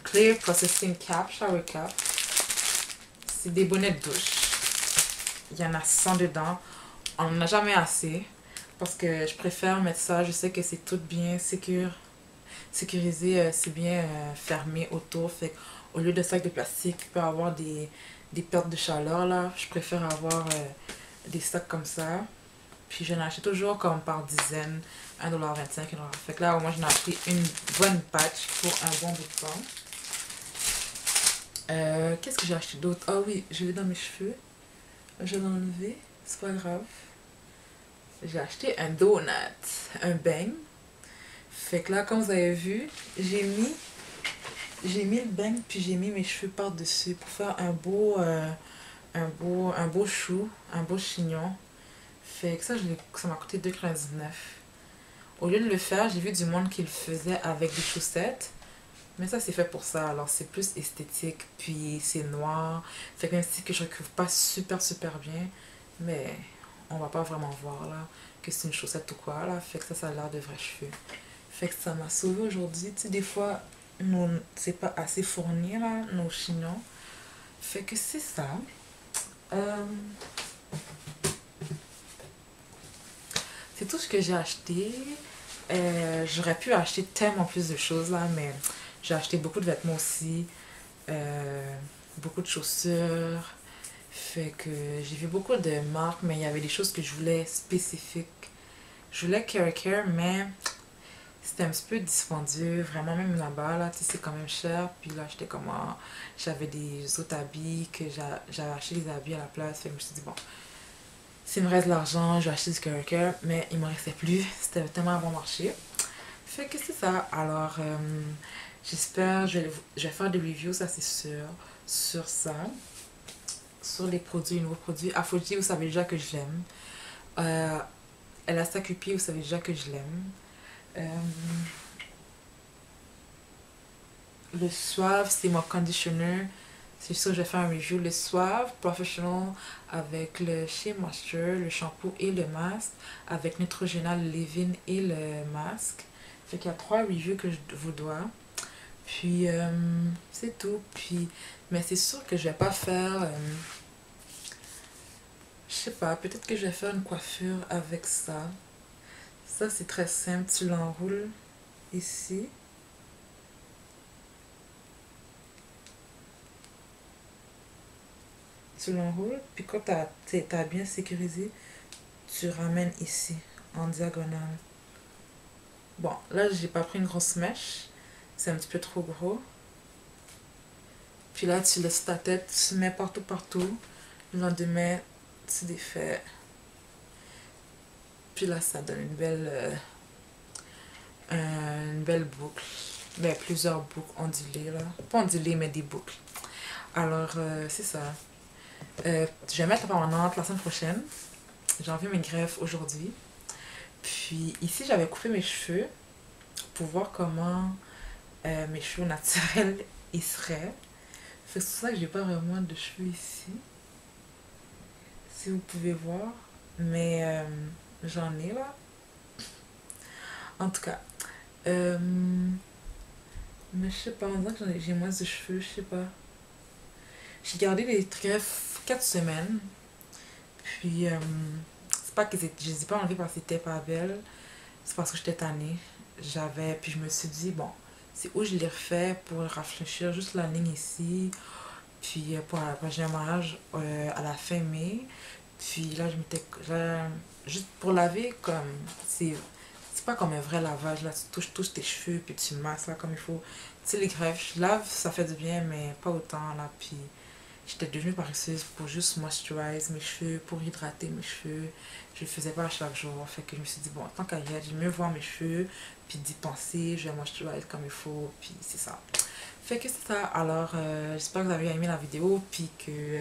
Clear Processing Cap, Shower Cap. C'est des bonnets de douche. Il y en a 100 dedans. On n'en a jamais assez. Parce que je préfère mettre ça. Je sais que c'est tout bien sécurisé. C'est bien fermé autour. Fait au lieu de sacs de plastique, tu peux avoir des pertes de chaleur là. Je préfère avoir des sacs comme ça. Puis j'en achète toujours comme par dizaine. 1,25$, 1$. Fait que là, au moins, j'en ai acheté une bonne patch pour un bon bout de temps. Qu'est-ce que j'ai acheté d'autre? Ah oui, je l'ai dans mes cheveux. Je vais l'enlever. C'est pas grave. J'ai acheté un donut. Un bang. Fait que là, comme vous avez vu, j'ai mis le bang puis j'ai mis mes cheveux par-dessus pour faire un beau chou, un beau chignon. Fait que ça, ça m'a coûté 2,99$. Au lieu de le faire, j'ai vu du monde qui le faisait avec des chaussettes. Mais ça, c'est fait pour ça. Alors, c'est plus esthétique. Puis, c'est noir. Fait que même si que je recouvre pas super bien. Mais on va pas vraiment voir là que c'est une chaussette ou quoi là. Fait que ça a l'air de vrais cheveux. Fait que ça m'a sauvé aujourd'hui. Tu sais, des fois, c'est pas assez fourni là, nos chignons. Fait que c'est ça. C'est tout ce que j'ai acheté. J'aurais pu acheter tellement plus de choses là, mais j'ai acheté beaucoup de vêtements aussi. Beaucoup de chaussures. Fait que j'ai vu beaucoup de marques, mais il y avait des choses que je voulais spécifiques. Je voulais Care, mais c'était un petit peu dispendieux. Vraiment, même là-bas, là, tu sais, c'est quand même cher. Puis là, j'étais comme, j'avais des autres habits que j'avais acheté des habits à la place. Fait que je me suis dit, bon, s'il me reste de l'argent, je vais acheter du Care, mais il me restait plus. C'était tellement bon marché. Fait que c'est ça. Alors, j'espère, je vais faire des reviews, ça c'est sûr, sur ça. Sur les produits, les nouveaux produits. Aphrodite, vous savez déjà que je l'aime. Elastacupi, vous savez déjà que je l'aime. Le Suave, c'est mon conditioner. C'est sûr que je vais faire un review. Le Suave Professional avec le Shea Moisture, le shampoo et le masque. Avec Neutrogena, le leave-in et le masque. Fait qu'il y a 3 reviews que je vous dois. Puis, c'est tout. Puis, mais c'est sûr que je vais pas faire... je sais pas, peut-être que je vais faire une coiffure avec ça. Ça, c'est très simple. Tu l'enroules ici. Tu l'enroules. Puis quand t'as bien sécurisé, tu ramènes ici, en diagonale. Bon, là, j'ai pas pris une grosse mèche. C'est un petit peu trop gros. Puis là, tu laisses ta tête, tu mets partout. Le lendemain, tu défais. Puis là, ça donne une belle boucle. Ben, plusieurs boucles ondulées, là. Pas ondulées, mais des boucles. Alors, c'est ça. Je vais mettre la permanente la semaine prochaine. J'ai enlevé mes greffes aujourd'hui. Puis ici, j'avais coupé mes cheveux pour voir comment mes cheveux naturels ils seraient. C'est pour ça que j'ai pas vraiment de cheveux ici. Si vous pouvez voir. Mais j'en ai là. En tout cas. Mais je sais pas, on dirait que j'ai moins de cheveux, je sais pas. J'ai gardé les greffes 4 semaines. Puis, c'est pas que je les ai pas enlevées parce que c'était pas belle. C'est parce que j'étais tannée. Puis je me suis dit, bon, c'est où je les refais pour rafraîchir juste la ligne ici. Puis pour la prochaine mariage à la fin mai. Puis là, juste pour laver, comme, c'est pas comme un vrai lavage. Là, tu touches tes cheveux, puis tu masses là comme il faut. Tu sais, les greffes, je lave, ça fait du bien, mais pas autant là. Puis j'étais devenue paresseuse pour juste moisturiser mes cheveux, pour hydrater mes cheveux. Je le faisais pas à chaque jour. Fait que je me suis dit, bon, tant qu'à y être, j'aime mieux voir mes cheveux, puis d'y penser, je vais moisturiser comme il faut, puis c'est ça. Fait que c'est ça. Alors, j'espère que vous avez aimé la vidéo, puis que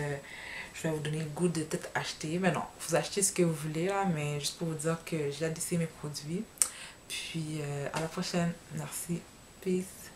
je vais vous donner le goût de peut-être acheter. Mais non, vous achetez ce que vous voulez là, mais juste pour vous dire que j'ai adressé mes produits. Puis à la prochaine. Merci. Peace.